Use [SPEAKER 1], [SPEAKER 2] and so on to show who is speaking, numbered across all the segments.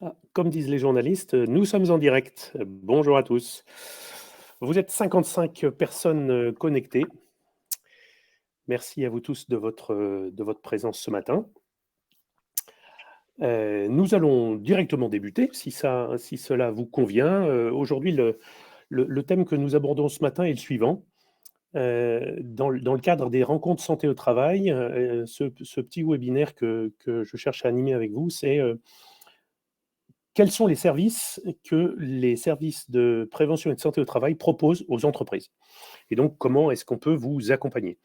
[SPEAKER 1] Ah, comme disent les journalistes, nous sommes en direct. Bonjour à tous. Vous êtes 55 personnes, connectées. Merci à vous tous de votre présence ce matin. Nous allons directement débuter si cela vous convient. Aujourd'hui, le thème que nous abordons ce matin est le suivant. Dans le cadre des rencontres santé au travail, ce petit webinaire que je cherche à animer avec vous, c'est, quels sont les services que les services de prévention et de santé au travail proposent aux entreprises? Et donc, comment est-ce qu'on peut vous accompagner?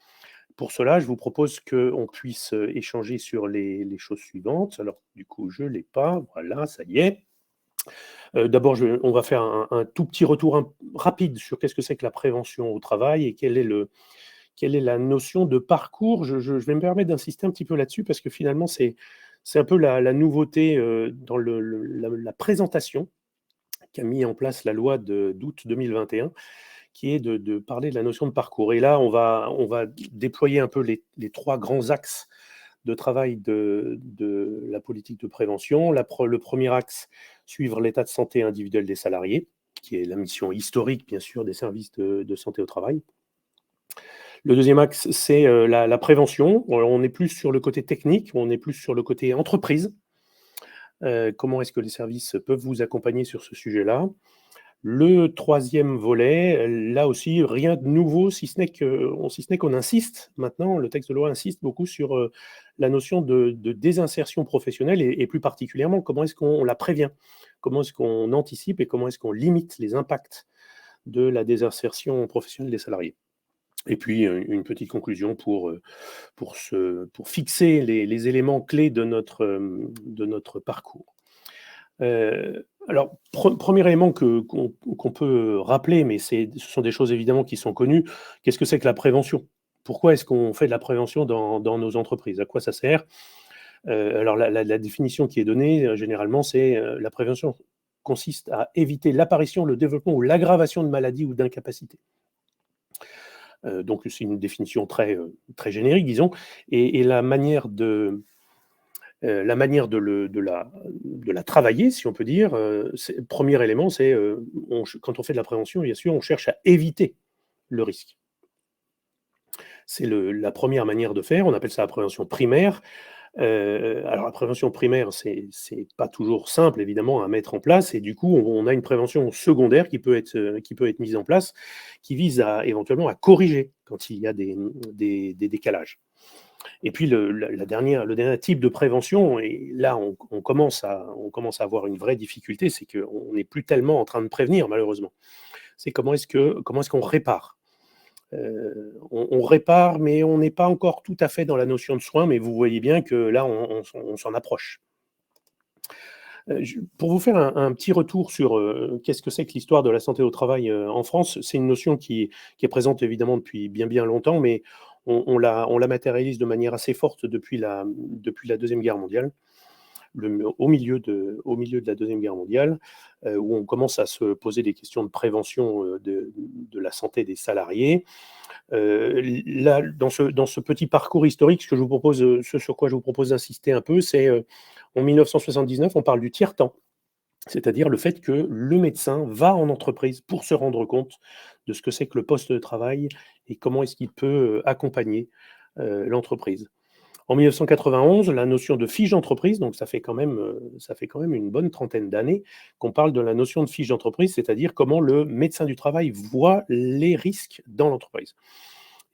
[SPEAKER 1] Pour cela, je vous propose qu'on puisse, échanger sur les choses suivantes. Alors, du coup, je ne l'ai pas. Voilà, ça y est. D'abord, on va faire un tout petit retour rapide sur qu'est-ce que c'est que la prévention au travail et quelle est la notion de parcours. Je vais me permettre d'insister un petit peu là-dessus parce que finalement, c'est un peu la nouveauté dans la présentation qu'a mis en place la loi d'août 2021, qui est de parler de la notion de parcours. Et là, on va déployer un peu les trois grands axes de travail de la politique de prévention. Le premier axe, suivre l'état de santé individuel des salariés, qui est la mission historique, bien sûr, des services de santé au travail. Le deuxième axe, c'est la prévention. On est plus sur le côté technique, on est plus sur le côté entreprise. Comment est-ce que les services peuvent vous accompagner sur ce sujet-là? Le troisième volet, là aussi, rien de nouveau, si ce n'est qu'on insiste maintenant, le texte de loi insiste beaucoup sur la notion de désinsertion professionnelle et plus particulièrement, comment est-ce qu'on la prévient? Comment est-ce qu'on anticipe et comment est-ce qu'on limite les impacts de la désinsertion professionnelle des salariés? Et puis, une petite conclusion pour fixer les éléments clés de notre parcours. Alors, premier élément qu'on peut rappeler, mais ce sont des choses évidemment qui sont connues. Qu'est-ce que c'est que la prévention? Pourquoi est-ce qu'on fait de la prévention dans nos entreprises? À quoi ça sert? Alors la définition qui est donnée, généralement, c'est, la prévention consiste à éviter l'apparition, le développement ou l'aggravation de maladies ou d'incapacités. Donc c'est une définition très générique, disons, et la manière de la travailler, si on peut dire, premier élément, c'est, quand on fait de la prévention, bien sûr, on cherche à éviter le risque. C'est la première manière de faire, on appelle ça la prévention primaire. Alors la prévention primaire, c'est pas toujours simple évidemment à mettre en place et du coup, on a une prévention secondaire qui peut être mise en place, qui vise éventuellement à corriger quand il y a des décalages. Et puis le dernier type de prévention, et là on commence à avoir une vraie difficulté, c'est qu'on n'est plus tellement en train de prévenir malheureusement. C'est comment est-ce qu'on répare? On répare, mais on n'est pas encore tout à fait dans la notion de soin, mais vous voyez bien que là on s'en approche. Pour vous faire un petit retour sur qu'est-ce que c'est que l'histoire de la santé au travail en France, c'est une notion qui est présente évidemment depuis bien bien longtemps, mais on la matérialise de manière assez forte depuis la Deuxième Guerre mondiale, au milieu de la Deuxième Guerre mondiale, où on commence à se poser des questions de prévention de la santé des salariés. Là, dans ce petit parcours historique, ce sur quoi je vous propose d'insister un peu, c'est en 1979, on parle du tiers-temps, c'est-à-dire le fait que le médecin va en entreprise pour se rendre compte de ce que c'est que le poste de travail et comment est-ce qu'il peut accompagner l'entreprise. En 1991, la notion de fiche d'entreprise, donc ça fait quand même une bonne trentaine d'années qu'on parle de la notion de fiche d'entreprise, c'est-à-dire comment le médecin du travail voit les risques dans l'entreprise.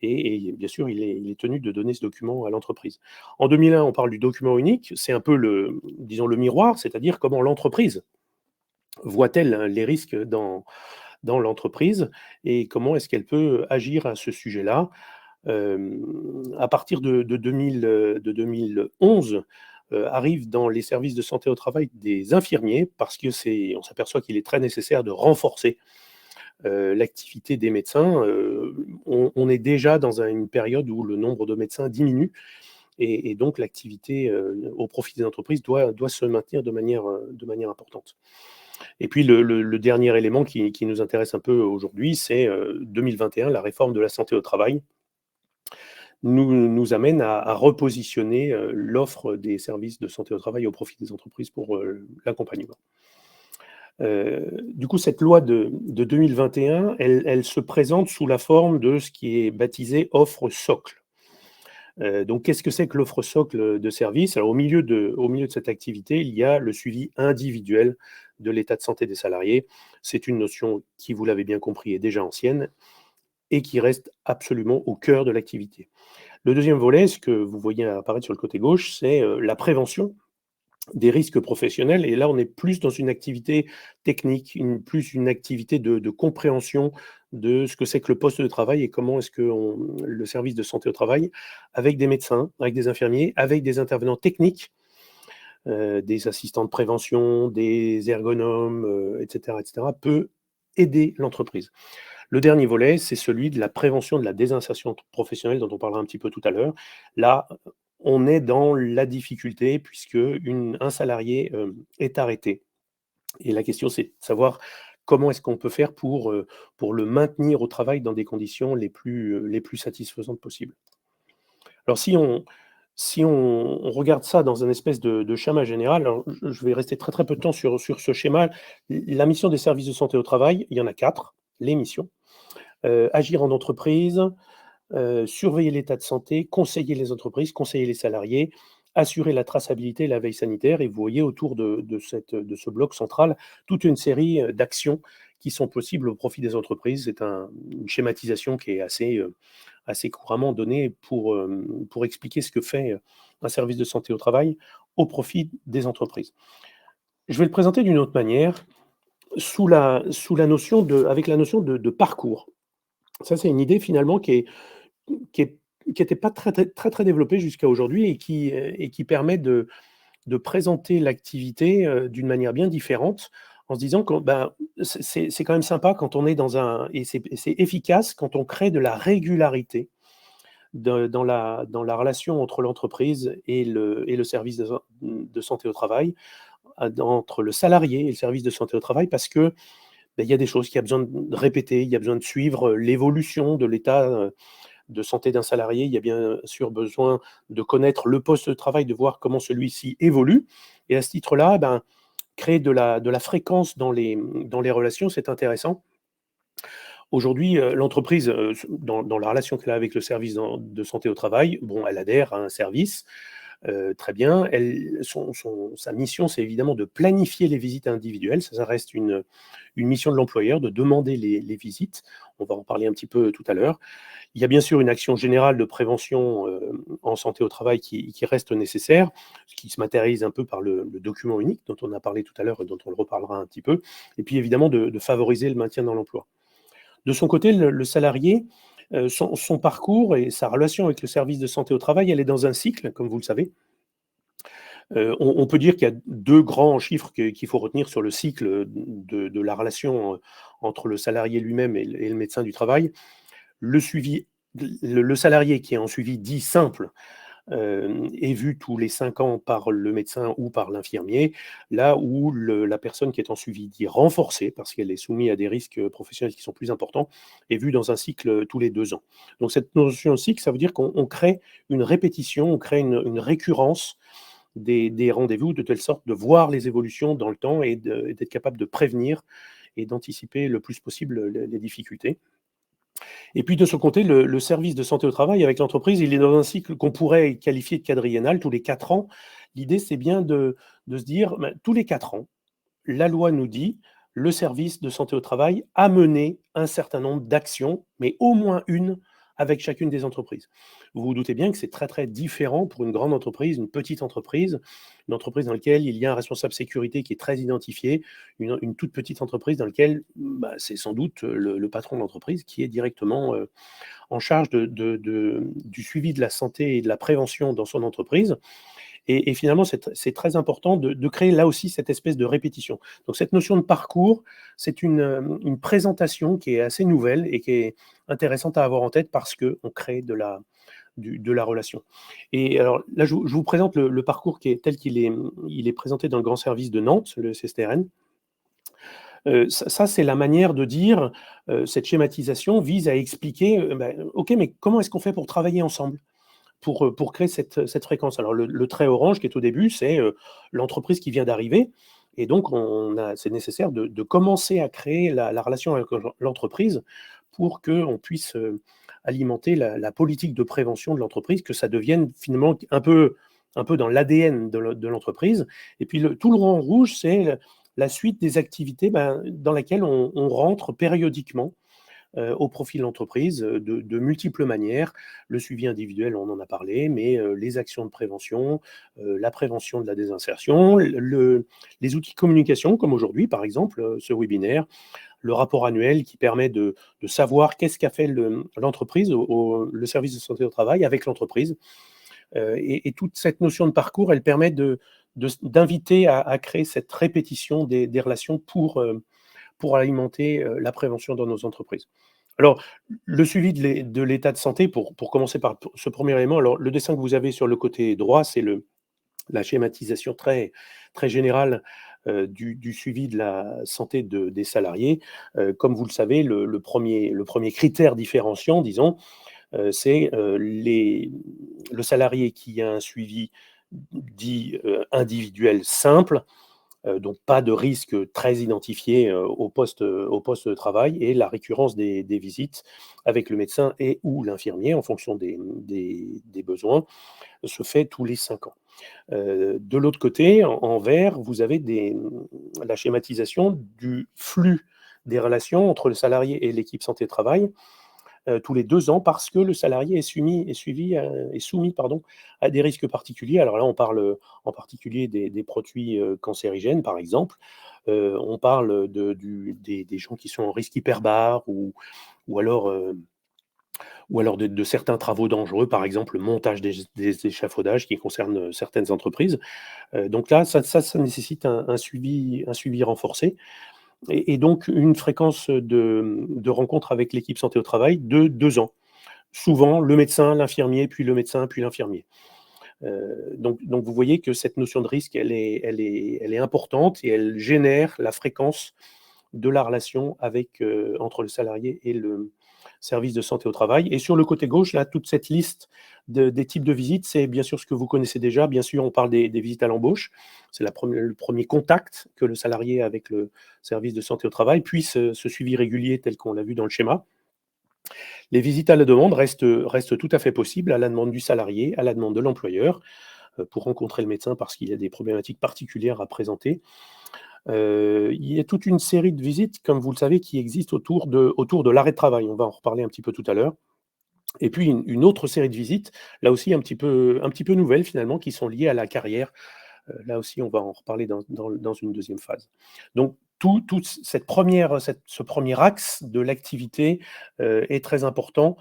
[SPEAKER 1] Et bien sûr, il est tenu de donner ce document à l'entreprise. En 2001, on parle du document unique, c'est un peu disons le miroir, c'est-à-dire comment l'entreprise voit-elle les risques dans l'entreprise et comment est-ce qu'elle peut agir à ce sujet-là. À partir de 2011, arrivent dans les services de santé au travail des infirmiers parce on s'aperçoit qu'il est très nécessaire de renforcer l'activité des médecins. On est déjà dans une période où le nombre de médecins diminue et donc l'activité au profit des entreprises doit se maintenir de manière importante. Et puis le dernier élément qui nous intéresse un peu aujourd'hui, c'est 2021, la réforme de la santé au travail. nous amène à repositionner l'offre des services de santé au travail au profit des entreprises pour l'accompagnement. Du coup, cette loi de 2021, elle se présente sous la forme de ce qui est baptisé offre socle. Donc, qu'est-ce que c'est que l'offre socle de service? Alors, au milieu de cette activité, il y a le suivi individuel de l'état de santé des salariés. C'est une notion qui, vous l'avez bien compris, est déjà ancienne et qui reste absolument au cœur de l'activité. Le deuxième volet, ce que vous voyez apparaître sur le côté gauche, c'est la prévention des risques professionnels. Et là, on est plus dans une activité technique, plus une activité de compréhension de ce que c'est que le poste de travail et comment est-ce que le service de santé au travail, avec des médecins, avec des infirmiers, avec des intervenants techniques, des assistants de prévention, des ergonomes, etc., peut aider l'entreprise. Le dernier volet, c'est celui de la prévention de la désinsertion professionnelle dont on parlera un petit peu tout à l'heure. Là, on est dans la difficulté puisque un salarié est arrêté. Et la question, c'est de savoir comment est-ce qu'on peut faire pour le maintenir au travail dans des conditions les plus satisfaisantes possibles. Alors si on regarde ça dans un espèce de schéma général, alors je vais rester très très peu de temps sur ce schéma. La mission des services de santé au travail, il y en a 4, les missions. Agir en entreprise, surveiller l'état de santé, conseiller les entreprises, conseiller les salariés, assurer la traçabilité et la veille sanitaire. Et vous voyez autour de ce bloc central toute une série d'actions qui sont possibles au profit des entreprises. C'est une schématisation qui est assez couramment donnée pour expliquer ce que fait un service de santé au travail au profit des entreprises. Je vais le présenter d'une autre manière, avec la notion de parcours. Ça, c'est une idée finalement qui était pas très développée jusqu'à aujourd'hui et qui permet de présenter l'activité, d'une manière bien différente en se disant que, ben, c'est quand même sympa quand on est et c'est efficace quand on crée de la régularité dans la relation entre l'entreprise et le service de santé au travail, entre le salarié et le service de santé au travail parce que, il y a des choses qu'il y a besoin de répéter, il y a besoin de suivre l'évolution de l'état de santé d'un salarié. Il y a bien sûr besoin de connaître le poste de travail, de voir comment celui-ci évolue. Et à ce titre-là, ben, créer de la fréquence dans les relations, c'est intéressant. Aujourd'hui, l'entreprise, dans la relation qu'elle a avec le service de santé au travail, bon, elle adhère à un service, très bien. Sa mission, c'est évidemment de planifier les visites individuelles. Ça reste une mission de l'employeur de demander les visites. On va en parler un petit peu tout à l'heure. Il y a bien sûr une action générale de prévention en santé au travail qui reste nécessaire, ce qui se matérialise un peu par le document unique dont on a parlé tout à l'heure et dont on le reparlera un petit peu. Et puis évidemment de favoriser le maintien dans l'emploi. De son côté, le salarié, son parcours et sa relation avec le service de santé au travail, elle est dans un cycle, comme vous le savez. On peut dire qu'il y a 2 grands chiffres qu'il faut retenir sur le cycle de la relation entre le salarié lui-même et le médecin du travail. Le salarié qui est en suivi dit simple est vu tous les 5 ans par le médecin ou par l'infirmier, là où la personne qui est en suivi dit renforcé, parce qu'elle est soumise à des risques professionnels qui sont plus importants, est vue dans un cycle tous les 2 ans. Donc cette notion de cycle, ça veut dire qu'on crée une répétition, on crée une récurrence des rendez-vous, de telle sorte de voir les évolutions dans le temps et d'être capable de prévenir et d'anticiper le plus possible les difficultés. Et puis de son côté, le service de santé au travail avec l'entreprise, il est dans un cycle qu'on pourrait qualifier de quadriennal, tous les 4 ans. L'idée, c'est bien de se dire, ben, tous les 4 ans, la loi nous dit, le service de santé au travail a mené un certain nombre d'actions, mais au moins une avec chacune des entreprises. Vous vous doutez bien que c'est très très différent pour une grande entreprise, une petite entreprise, une entreprise dans laquelle il y a un responsable sécurité qui est très identifié, une toute petite entreprise dans laquelle bah, c'est sans doute le patron de l'entreprise qui est directement en charge du suivi de la santé et de la prévention dans son entreprise. Et finalement, c'est très important de créer là aussi cette espèce de répétition. Donc cette notion de parcours, c'est une présentation qui est assez nouvelle et qui est intéressante à avoir en tête parce qu'on crée de la relation. Et alors là, je vous présente le parcours tel qu'il est présenté dans le grand service de Nantes, le CSTRN. Ça, c'est la manière de dire, cette schématisation vise à expliquer, OK, mais comment est-ce qu'on fait pour travailler ensemble? pour créer cette fréquence. Alors le trait orange qui est au début, c'est, l'entreprise qui vient d'arriver et donc c'est nécessaire de commencer à créer la relation avec l'entreprise pour qu'on puisse, alimenter la politique de prévention de l'entreprise, que ça devienne finalement un peu dans l'ADN de l'entreprise. Et puis tout le rang rouge, c'est la suite des activités, dans laquelle on rentre périodiquement au profit de l'entreprise de multiples manières. Le suivi individuel, on en a parlé, mais les actions de prévention, la prévention de la désinsertion, les outils de communication, comme aujourd'hui, par exemple, ce webinaire, le rapport annuel qui permet de savoir qu'est-ce qu'a fait l'entreprise, le service de santé au travail avec l'entreprise. Et toute cette notion de parcours, elle permet d'inviter à créer cette répétition des relations pour alimenter la prévention dans nos entreprises. Alors, le suivi de l'état de santé, pour commencer par ce premier élément, alors le dessin que vous avez sur le côté droit, c'est la schématisation très, très générale du suivi de la santé des salariés. Comme vous le savez, le premier critère différenciant, disons, c'est le salarié qui a un suivi dit individuel simple, donc pas de risque très identifié au poste de travail, et la récurrence des visites avec le médecin et ou l'infirmier en fonction des besoins se fait tous les 5 ans. De l'autre côté, en vert, vous avez la schématisation du flux des relations entre le salarié et l'équipe santé-travail tous les 2 ans, parce que le salarié est soumis, pardon, à des risques particuliers. Alors là, on parle en particulier des produits cancérigènes, par exemple. On parle des gens qui sont en risque hyperbare, ou alors, de certains travaux dangereux, par exemple le montage des échafaudages qui concernent certaines entreprises. Donc là, ça nécessite un suivi renforcé. Et donc une fréquence de rencontres avec l'équipe santé au travail de 2 ans. Souvent le médecin, l'infirmier, puis le médecin, puis l'infirmier. Donc vous voyez que cette notion de risque, elle est importante, et elle génère la fréquence de la relation entre le salarié et le service de santé au travail. Et sur le côté gauche, là, toute cette liste des types de visites, c'est bien sûr ce que vous connaissez déjà. Bien sûr, on parle des visites à l'embauche. C'est le premier contact que le salarié a avec le service de santé au travail, puis ce suivi régulier tel qu'on l'a vu dans le schéma. Les visites à la demande restent tout à fait possibles, à la demande du salarié, à la demande de l'employeur, pour rencontrer le médecin parce qu'il y a des problématiques particulières à présenter. Il y a toute une série de visites, comme vous le savez, qui existent autour de l'arrêt de travail. On va en reparler un petit peu tout à l'heure. Et puis une autre série de visites, là aussi un petit peu nouvelles finalement, qui sont liées à la carrière. Là aussi, on va en reparler dans une deuxième phase. Donc toute ce premier axe de l'activité est très important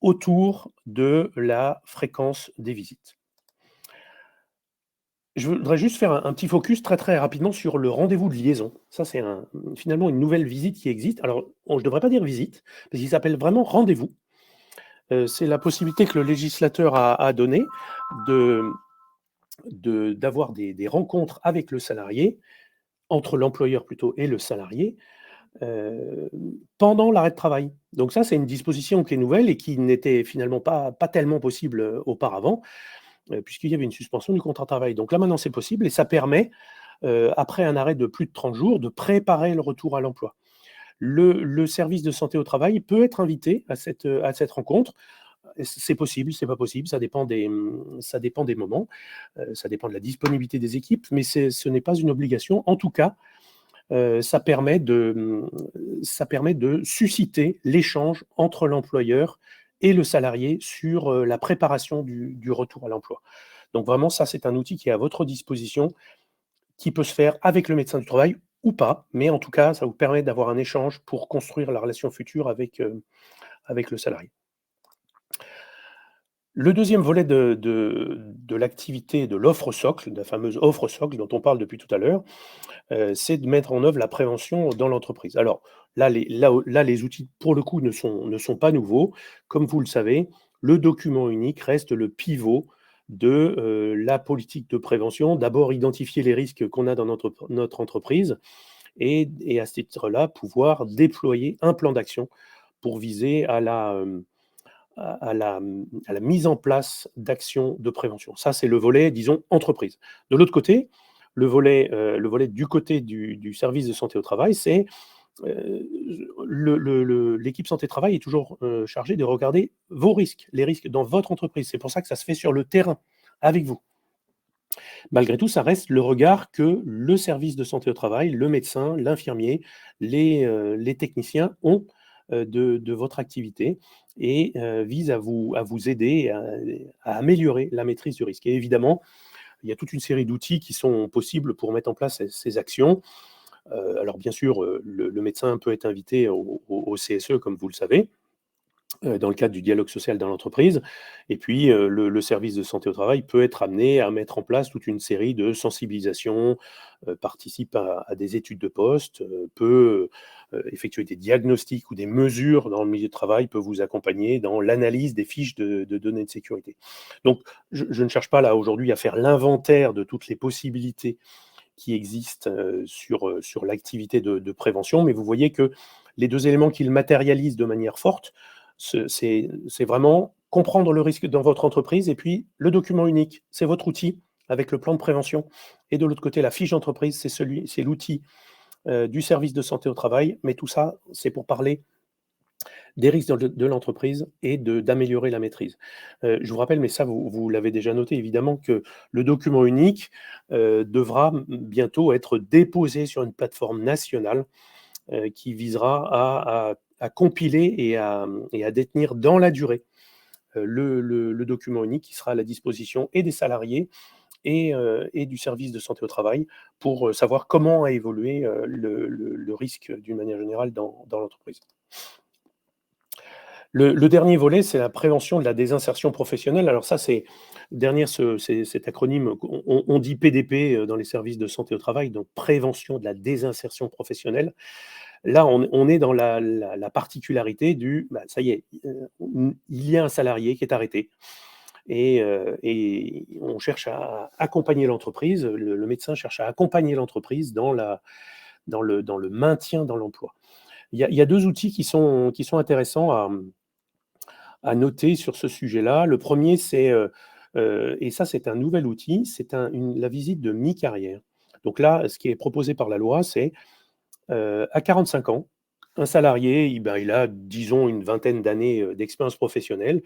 [SPEAKER 1] autour de la fréquence des visites. Je voudrais juste faire un petit focus très, très rapidement sur le rendez-vous de liaison. Ça, c'est finalement une nouvelle visite qui existe. Alors, je ne devrais pas dire visite, parce qu'il s'appelle vraiment rendez-vous. C'est la possibilité que le législateur a donnée d'avoir des rencontres avec le salarié, entre l'employeur plutôt et le salarié, heu, pendant l'arrêt de travail. Donc ça, c'est une disposition qui est nouvelle et qui n'était finalement pas tellement possible, auparavant, puisqu'il y avait une suspension du contrat de travail. Donc là, maintenant, c'est possible, et ça permet, après un arrêt de plus de 30 jours, de préparer le retour à l'emploi. Le service de santé au travail peut être invité à cette rencontre. C'est possible, c'est pas possible, ça dépend des moments, ça dépend de la disponibilité des équipes, mais ce n'est pas une obligation. En tout cas, ça permet de susciter l'échange entre l'employeur et le salarié sur, la préparation du retour à l'emploi. Donc vraiment, ça, c'est un outil qui est à votre disposition, qui peut se faire avec le médecin du travail ou pas, mais en tout cas, ça vous permet d'avoir un échange pour construire la relation future avec le salarié. Le deuxième volet de l'activité, de l'offre socle, de la fameuse offre socle dont on parle depuis tout à l'heure, c'est de mettre en œuvre la prévention dans l'entreprise. Alors les outils, pour le coup, ne sont pas nouveaux. Comme vous le savez, le document unique reste le pivot de la politique de prévention. D'abord, identifier les risques qu'on a dans notre entreprise, et à ce titre-là, pouvoir déployer un plan d'action pour viser à la mise en place d'actions de prévention. Ça, c'est le volet, disons, entreprise. De l'autre côté, le volet du côté du service de santé au travail, c'est l'équipe santé-travail est toujours chargée de regarder vos risques, les risques dans votre entreprise. C'est pour ça que ça se fait sur le terrain, avec vous. Malgré tout, ça reste le regard que le service de santé au travail, le médecin, l'infirmier, les techniciens ont de votre activité et vise à vous aider à améliorer la maîtrise du risque. Et évidemment, il y a toute une série d'outils qui sont possibles pour mettre en place ces actions. Alors bien sûr, le médecin peut être invité au CSE, comme vous le savez, dans le cadre du dialogue social dans l'entreprise. Et puis, le service de santé au travail peut être amené à mettre en place toute une série de sensibilisations, participe à des études de poste, peut effectuer des diagnostics ou des mesures dans le milieu de travail, peut vous accompagner dans l'analyse des fiches de données de sécurité. Donc, je ne cherche pas là aujourd'hui à faire l'inventaire de toutes les possibilités qui existent sur l'activité de prévention, mais vous voyez que les deux éléments qui le matérialisent de manière forte, c'est vraiment comprendre le risque dans votre entreprise et puis le document unique, c'est votre outil avec le plan de prévention. Et de l'autre côté, la fiche d'entreprise, c'est l'outil du service de santé au travail. Mais tout ça, c'est pour parler des risques de l'entreprise et d'améliorer la maîtrise. Je vous rappelle, mais ça vous l'avez déjà noté évidemment, que le document unique devra bientôt être déposé sur une plateforme nationale qui visera à compiler et à détenir dans la durée le document unique qui sera à la disposition et des salariés et du service de santé au travail pour savoir comment a évolué le risque d'une manière générale dans l'entreprise. Le dernier volet, c'est la prévention de la désinsertion professionnelle. Alors ça, c'est derrière cet acronyme, on dit PDP dans les services de santé au travail, donc prévention de la désinsertion professionnelle. Là, on est dans la particularité ça y est, il y a un salarié qui est arrêté et on cherche à accompagner l'entreprise, le médecin cherche à accompagner l'entreprise dans le maintien dans l'emploi. Il y a 2 outils qui sont intéressants à noter sur ce sujet-là. Le premier, et ça, c'est un nouvel outil, c'est la visite de mi-carrière. Donc là, ce qui est proposé par la loi, c'est à 45 ans, un salarié, il a, disons, une vingtaine d'années d'expérience professionnelle.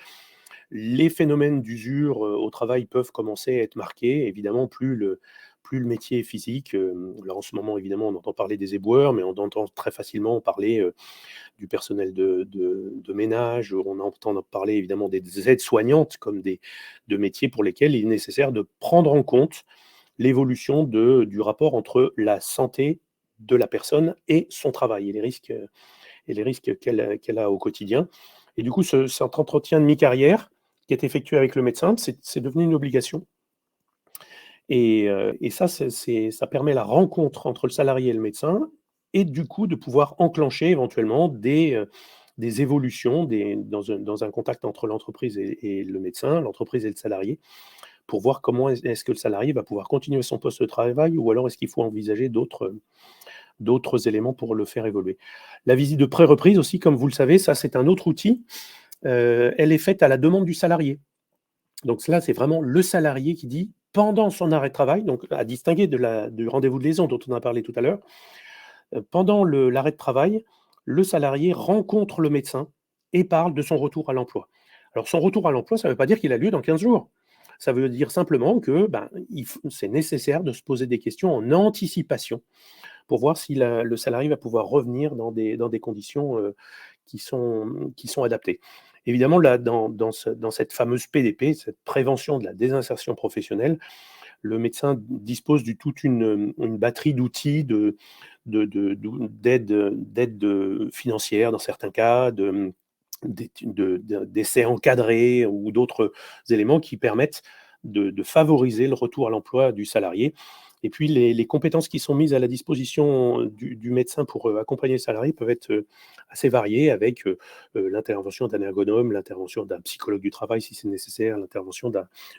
[SPEAKER 1] Les phénomènes d'usure au travail peuvent commencer à être marqués. Évidemment, plus le métier est physique. Là, en ce moment, évidemment, on entend parler des éboueurs, mais on entend très facilement parler du personnel de ménage. On entend parler évidemment des aides-soignantes comme de métiers pour lesquels il est nécessaire de prendre en compte l'évolution du rapport entre la santé de la personne et son travail et les risques qu'elle a au quotidien. Et du coup, cet entretien de mi-carrière qui est effectué avec le médecin, c'est devenu une obligation. Et ça, ça permet la rencontre entre le salarié et le médecin et du coup de pouvoir enclencher éventuellement des évolutions dans un contact entre l'entreprise et le médecin, l'entreprise et le salarié, pour voir comment est-ce que le salarié va pouvoir continuer son poste de travail ou alors est-ce qu'il faut envisager d'autres éléments pour le faire évoluer. La visite de pré-reprise aussi, comme vous le savez, ça c'est un autre outil. Elle est faite à la demande du salarié. Donc là, c'est vraiment le salarié qui dit, pendant son arrêt de travail, donc à distinguer du rendez-vous de liaison dont on a parlé tout à l'heure, pendant l'arrêt de travail, le salarié rencontre le médecin et parle de son retour à l'emploi. Alors son retour à l'emploi, ça ne veut pas dire qu'il a lieu dans 15 jours. Ça veut dire simplement que c'est nécessaire de se poser des questions en anticipation pour voir si le salarié va pouvoir revenir dans des conditions qui sont adaptées. Évidemment, là, dans cette fameuse PDP, cette prévention de la désinsertion professionnelle, le médecin dispose de toute une batterie d'outils, d'aide financière dans certains cas, d'essais encadrés ou d'autres éléments qui permettent de favoriser le retour à l'emploi du salarié. Et puis, les compétences qui sont mises à la disposition du médecin pour accompagner le salarié peuvent être assez variées, avec l'intervention d'un ergonome, l'intervention d'un psychologue du travail si c'est nécessaire, l'intervention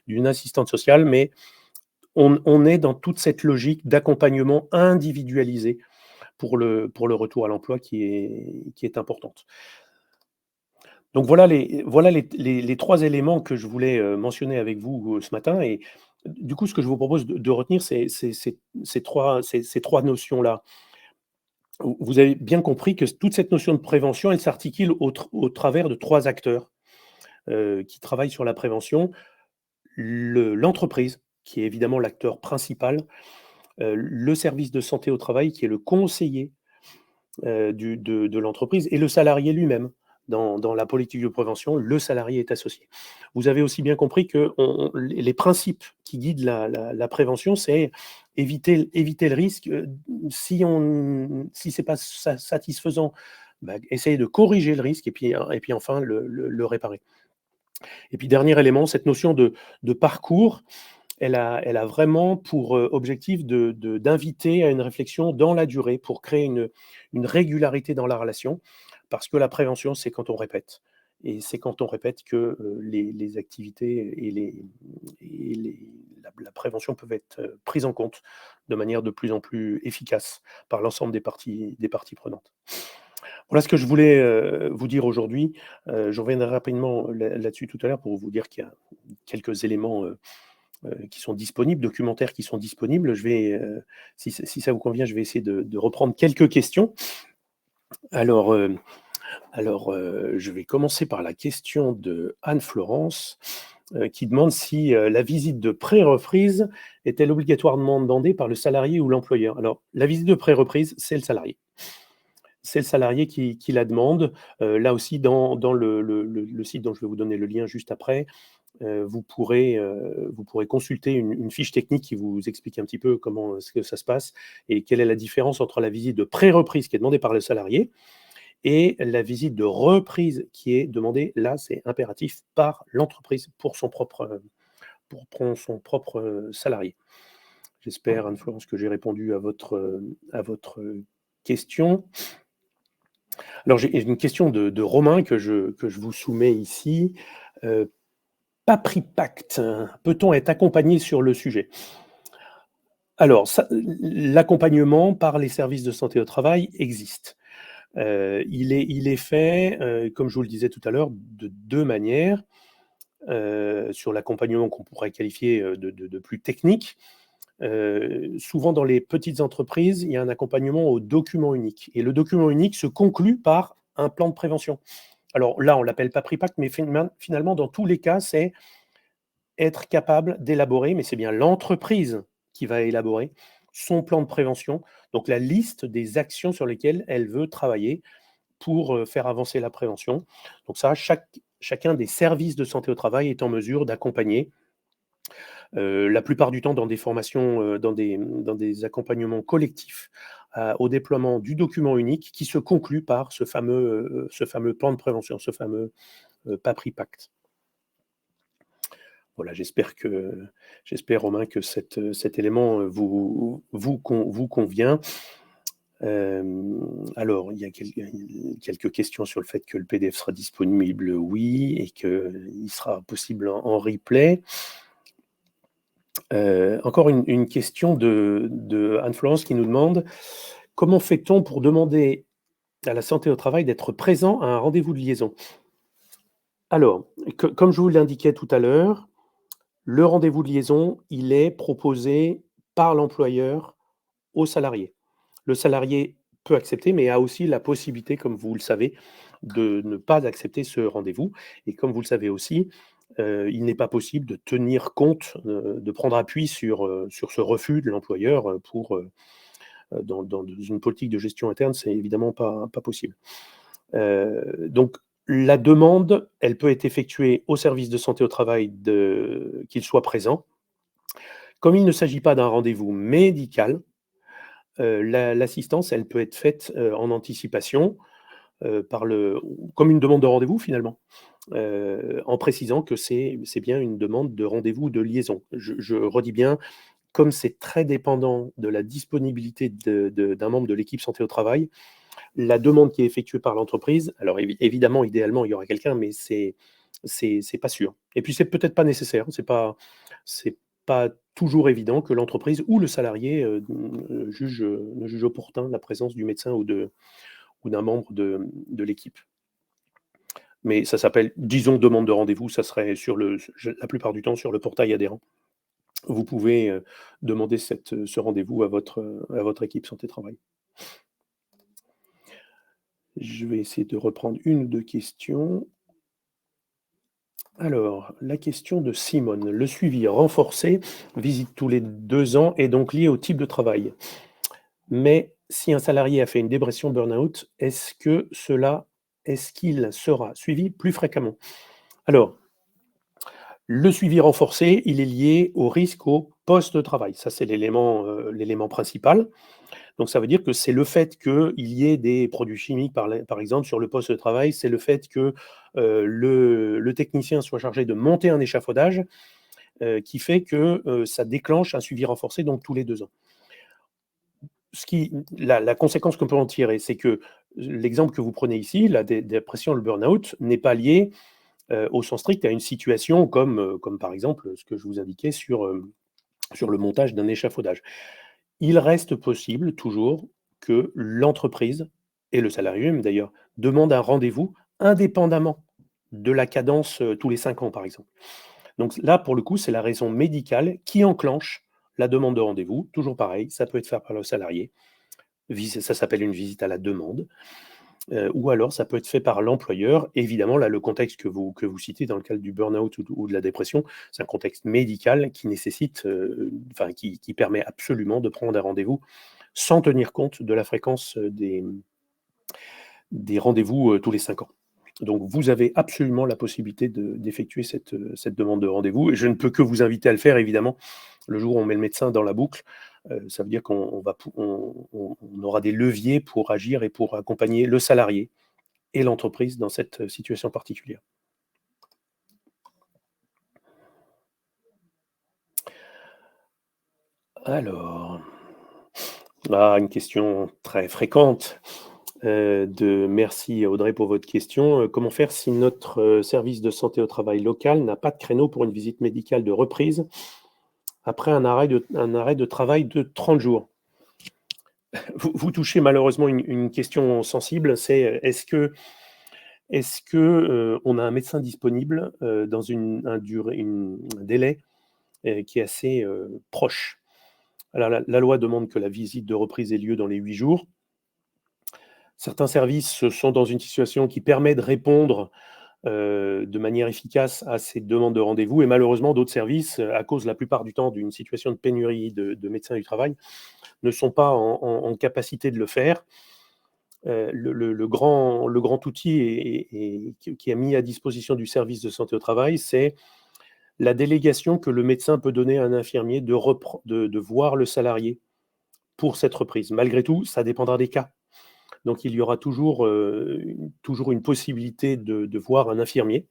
[SPEAKER 1] d'une assistante sociale, mais on est dans toute cette logique d'accompagnement individualisé pour le retour à l'emploi qui est importante. Donc voilà les 3 éléments que je voulais, mentionner avec vous, ce matin et du coup, ce que je vous propose de retenir, c'est ces 3 notions-là. Vous avez bien compris que toute cette notion de prévention, elle s'articule au travers de 3 acteurs, qui travaillent sur la prévention. L'entreprise, qui est évidemment l'acteur principal, le service de santé au travail, qui est le conseiller de l'entreprise et le salarié lui-même. Dans la politique de prévention, le salarié est associé. Vous avez aussi bien compris que les principes qui guident la prévention, c'est éviter le risque. Si c'est pas satisfaisant, bah, essayer de corriger le risque et puis enfin le réparer. Et puis dernier élément, cette notion de parcours, elle a vraiment pour, objectif d'inviter à une réflexion dans la durée pour créer une régularité dans la relation. Parce que la prévention, c'est quand on répète et c'est quand on répète que, les activités et la prévention peuvent être, prises en compte de manière de plus en plus efficace par l'ensemble des parties prenantes. Voilà ce que je voulais, vous dire aujourd'hui. Je reviendrai rapidement là-dessus tout à l'heure pour vous dire qu'il y a quelques éléments, qui sont disponibles, documentaires qui sont disponibles. Je vais, si ça vous convient, je vais essayer de reprendre quelques questions. Alors, je vais commencer par la question de Anne-Florence, qui demande si, la visite de pré-reprise est-elle obligatoirement demandée par le salarié ou l'employeur? Alors, la visite de pré-reprise, c'est le salarié. C'est le salarié qui la demande. Là aussi, dans le site dont je vais vous donner le lien juste après, vous pourrez consulter une fiche technique qui vous explique un petit peu comment est-ce que ça se passe et quelle est la différence entre la visite de pré-reprise qui est demandée par le salarié et la visite de reprise qui est demandée, là, c'est impératif par l'entreprise pour son propre salarié. J'espère, Anne-Florence, que j'ai répondu à votre question. Alors, j'ai une question de Romain que je vous soumets ici. Papripact, peut-on être accompagné sur le sujet? Alors, l'accompagnement par les services de santé au travail existe. Il est fait, comme je vous le disais tout à l'heure, de 2 manières. Sur l'accompagnement qu'on pourrait qualifier, de plus technique. Souvent dans les petites entreprises, il y a un accompagnement au document unique et le document unique se conclut par un plan de prévention. Alors là, on l'appelle Papripact, mais finalement, dans tous les cas, c'est être capable d'élaborer, mais c'est bien l'entreprise qui va élaborer son plan de prévention, donc la liste des actions sur lesquelles elle veut travailler pour, faire avancer la prévention. Donc ça, chacun des services de santé au travail est en mesure d'accompagner, la plupart du temps dans des formations, dans des accompagnements collectifs, au déploiement du document unique qui se conclut par ce fameux plan de prévention, ce fameux, Papripact. Voilà, j'espère Romain que cet élément, vous convient. Alors il y a quelques questions sur le fait que le PDF sera disponible, oui, et qu'il sera possible en replay. Encore une question de Anne-Florence qui nous demande: «Comment fait-on pour demander à la santé au travail d'être présent à un rendez-vous de liaison?» Alors, comme je vous l'indiquais tout à l'heure, le rendez-vous de liaison, il est proposé par l'employeur au salarié. Le salarié peut accepter, mais a aussi la possibilité, comme vous le savez, de ne pas accepter ce rendez-vous et comme vous le savez aussi, il n'est pas possible de tenir compte, de prendre appui sur ce refus de l'employeur, dans une politique de gestion interne, c'est évidemment pas possible. Donc la demande, elle peut être effectuée au service de santé au travail qu'il soit présent. Comme il ne s'agit pas d'un rendez-vous médical, l'assistance, elle peut être faite, en anticipation, comme une demande de rendez-vous finalement, en précisant que c'est bien une demande de rendez-vous de liaison. Je redis bien, comme c'est très dépendant de la disponibilité d'un membre de l'équipe santé au travail, la demande qui est effectuée par l'entreprise, alors évidemment, idéalement, il y aura quelqu'un, mais c'est pas sûr. Et puis c'est peut-être pas nécessaire, c'est pas toujours évident que l'entreprise ou le salarié, ne juge opportun la présence du médecin ou d'un membre de l'équipe. Mais ça s'appelle, disons, demande de rendez-vous, ça serait la plupart du temps sur le portail adhérent. Vous pouvez demander ce rendez-vous à votre équipe santé-travail. Je vais essayer de reprendre une ou deux questions. Alors, la question de Simone. Le suivi renforcé, visite tous les 2 ans, est donc lié au type de travail. Mais si un salarié a fait une dépression burn-out, est-ce qu'il sera suivi plus fréquemment? Alors, le suivi renforcé, il est lié au risque au poste de travail. Ça, c'est l'élément principal. Donc ça veut dire que c'est le fait qu'il y ait des produits chimiques, par exemple, sur le poste de travail, c'est le fait que le technicien soit chargé de monter un échafaudage qui fait que ça déclenche un suivi renforcé, donc tous les 2 ans. La conséquence qu'on peut en tirer, c'est que l'exemple que vous prenez ici, la dépression, le burn-out, n'est pas lié au sens strict à une situation comme par exemple ce que je vous indiquais sur le montage d'un échafaudage. Il reste possible toujours que l'entreprise et le salarié même d'ailleurs demandent un rendez-vous indépendamment de la cadence tous les 5 ans par exemple. Donc là, pour le coup, c'est la raison médicale qui enclenche la demande de rendez-vous. Toujours pareil, ça peut être fait par le salarié. Ça s'appelle une visite à la demande. Ou alors ça peut être fait par l'employeur. Évidemment, là, le contexte que vous citez dans le cadre du burn-out ou de la dépression, c'est un contexte médical qui nécessite, qui permet absolument de prendre un rendez-vous sans tenir compte de la fréquence des rendez-vous tous les 5 ans. Donc vous avez absolument la possibilité d'effectuer cette demande de rendez-vous. Et je ne peux que vous inviter à le faire, évidemment. Le jour où on met le médecin dans la boucle, ça veut dire qu'on aura des leviers pour agir et pour accompagner le salarié et l'entreprise dans cette situation particulière. Alors, une question très fréquente. Merci Audrey pour votre question. Comment faire si notre service de santé au travail local n'a pas de créneau pour une visite médicale de reprise après un arrêt de travail de 30 jours? Vous touchez malheureusement une question sensible, c'est est-ce que on a un médecin disponible dans un délai qui est assez proche? Alors la loi demande que la visite de reprise ait lieu dans les 8 jours. Certains services sont dans une situation qui permet de répondre de manière efficace à ces demandes de rendez-vous et malheureusement d'autres services, à cause la plupart du temps d'une situation de pénurie de médecins du travail, ne sont pas en capacité de le faire. Le grand outil qui est mis à disposition du service de santé au travail, c'est la délégation que le médecin peut donner à un infirmier de voir le salarié pour cette reprise. Malgré tout, ça dépendra des cas. Donc il y aura toujours une possibilité de voir un infirmier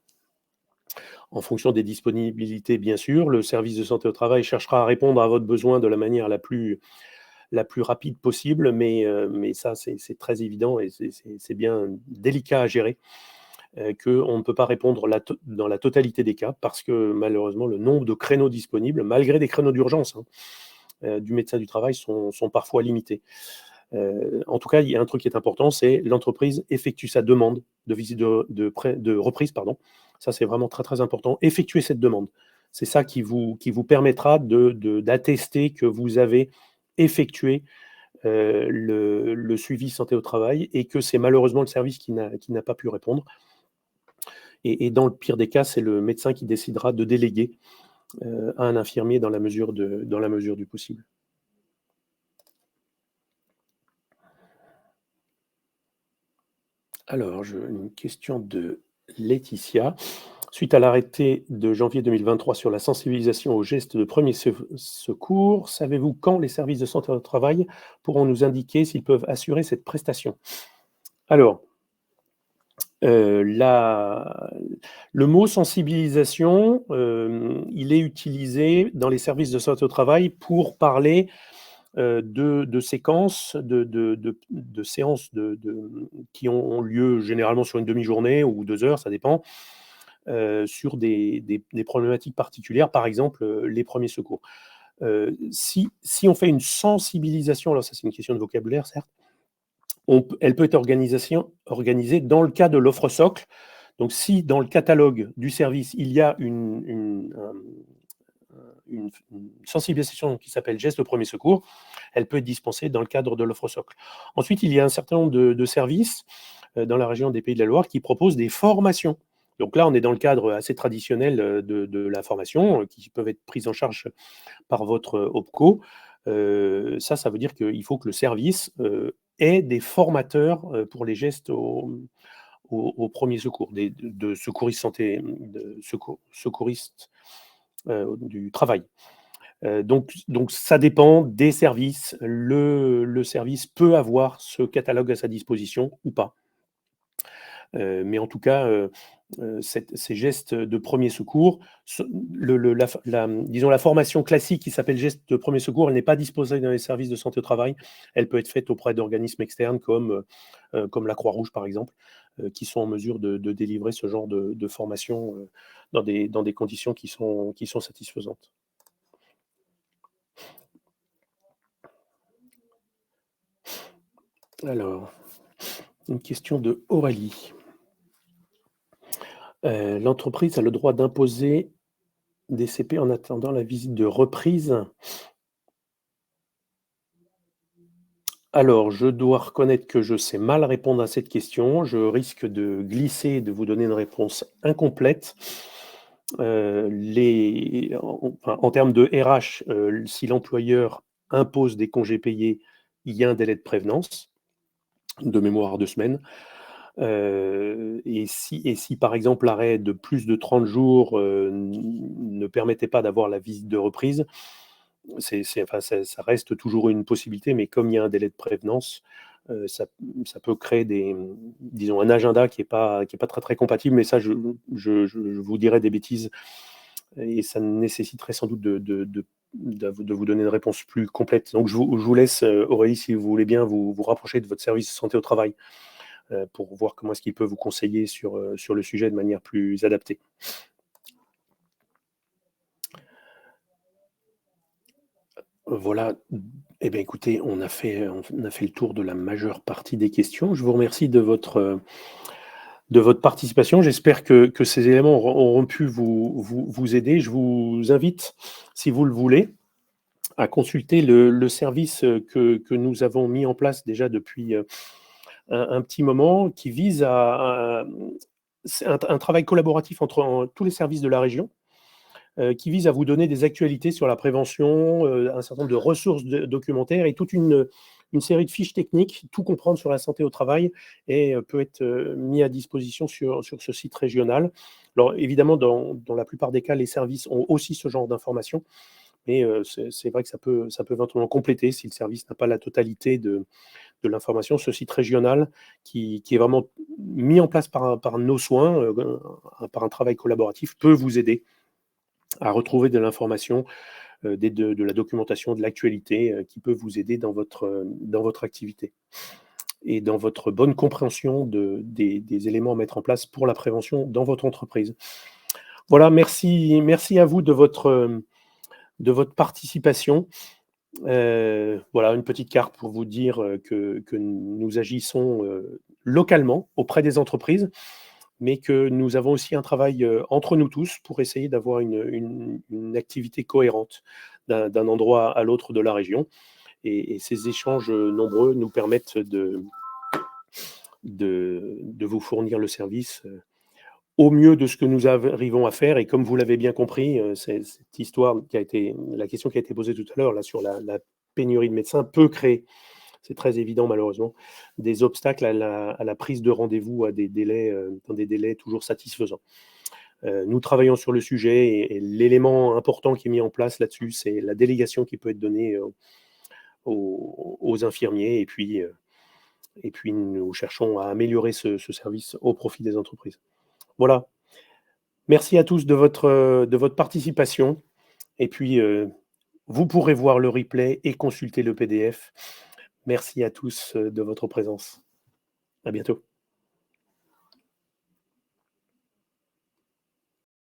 [SPEAKER 1] en fonction des disponibilités, bien sûr. Le service de santé au travail cherchera à répondre à votre besoin de la manière la plus rapide possible, mais ça, c'est très évident et c'est bien délicat à gérer, qu'on ne peut pas répondre dans la totalité des cas parce que malheureusement, le nombre de créneaux disponibles, malgré des créneaux d'urgence du médecin du travail, sont parfois limités. En tout cas, il y a un truc qui est important, c'est l'entreprise effectue sa demande de visite de reprise, pardon. Ça, c'est vraiment très, très important. Effectuez cette demande. C'est ça qui vous permettra d'attester que vous avez effectué le suivi santé au travail et que c'est malheureusement le service qui n'a pas pu répondre. Et dans le pire des cas, c'est le médecin qui décidera de déléguer à un infirmier dans la mesure du possible. Alors, une question de Laetitia. Suite à l'arrêté de janvier 2023 sur la sensibilisation aux gestes de premier secours, savez-vous quand les services de santé au travail pourront nous indiquer s'ils peuvent assurer cette prestation? Alors, le mot sensibilisation, il est utilisé dans les services de santé au travail pour parler de séquences, de séances qui ont lieu généralement sur une demi-journée ou 2 heures, ça dépend, sur des problématiques particulières, par exemple, les premiers secours. Si on fait une sensibilisation, alors ça c'est une question de vocabulaire certes, elle peut être organisée dans le cas de l'offre socle, Donc, si dans le catalogue du service, il y a une sensibilisation qui s'appelle geste de premier secours, elle peut être dispensée dans le cadre de l'offre socle. Ensuite, il y a un certain nombre de services dans la région des Pays de la Loire qui proposent des formations. Donc là, on est dans le cadre assez traditionnel de la formation qui peuvent être prises en charge par votre OPCO. Ça veut dire qu'il faut que le service ait des formateurs pour les gestes au premier secours, de secouristes santé, secouristes du travail. Donc ça dépend des services. Le service peut avoir ce catalogue à sa disposition ou pas. Mais en tout cas, ces gestes de premier secours, disons la formation classique qui s'appelle geste de premier secours, elle n'est pas disposée dans les services de santé au travail. Elle peut être faite auprès d'organismes externes comme la Croix-Rouge, par exemple, qui sont en mesure de délivrer ce genre de formation dans des conditions qui sont satisfaisantes. Alors, une question de Aurélie. L'entreprise a le droit d'imposer des CP en attendant la visite de reprise? Alors, je dois reconnaître que je sais mal répondre à cette question. Je risque de glisser et de vous donner une réponse incomplète. En termes de RH, si l'employeur impose des congés payés, il y a un délai de prévenance, de mémoire 2 semaines. Et si par exemple l'arrêt de plus de 30 jours ne permettait pas d'avoir la visite de reprise, enfin, ça reste toujours une possibilité, mais comme il y a un délai de prévenance, ça peut créer disons un agenda qui est pas très, très compatible, mais ça je vous dirais des bêtises et ça nécessiterait sans doute de vous donner une réponse plus complète. Donc je vous laisse, Aurélie, si vous voulez bien vous rapprocher de votre service de santé au travail, pour voir comment est-ce qu'il peut vous conseiller sur le sujet de manière plus adaptée. Voilà. Eh bien, écoutez, on a fait le tour de la majeure partie des questions. Je vous remercie de votre participation. J'espère que ces éléments auront pu vous aider. Je vous invite, si vous le voulez, à consulter le service que nous avons mis en place déjà depuis un petit moment, qui vise c'est un travail collaboratif entre tous les services de la région, qui vise à vous donner des actualités sur la prévention, un certain nombre de ressources documentaires et toute une série de fiches techniques, tout comprendre sur la santé au travail et peut être mis à disposition sur ce site régional. Alors évidemment, dans la plupart des cas, les services ont aussi ce genre d'informations, mais c'est vrai que ça peut éventuellement compléter si le service n'a pas la totalité de l'information. Ce site régional qui est vraiment mis en place par nos soins, par un travail collaboratif, peut vous aider à retrouver de l'information, de la documentation, de l'actualité qui peut vous aider dans votre activité et dans votre bonne compréhension des éléments à mettre en place pour la prévention dans votre entreprise. Voilà, merci à vous de votre participation. Voilà, une petite carte pour vous dire que nous agissons localement auprès des entreprises, mais que nous avons aussi un travail entre nous tous pour essayer d'avoir une activité cohérente d'un endroit à l'autre de la région. Et ces échanges nombreux nous permettent de vous fournir le service au mieux de ce que nous arrivons à faire. Et comme vous l'avez bien compris, cette histoire la question qui a été posée tout à l'heure là, sur la pénurie de médecins peut créer, c'est très évident malheureusement, des obstacles à la prise de rendez-vous dans des délais toujours satisfaisants. Nous travaillons sur le sujet et l'élément important qui est mis en place là-dessus, c'est la délégation qui peut être donnée aux infirmiers. Et puis, nous cherchons à améliorer ce service au profit des entreprises. Voilà. Merci à tous de votre participation. Et puis, vous pourrez voir le replay et consulter le PDF. Merci à tous de votre présence. À bientôt.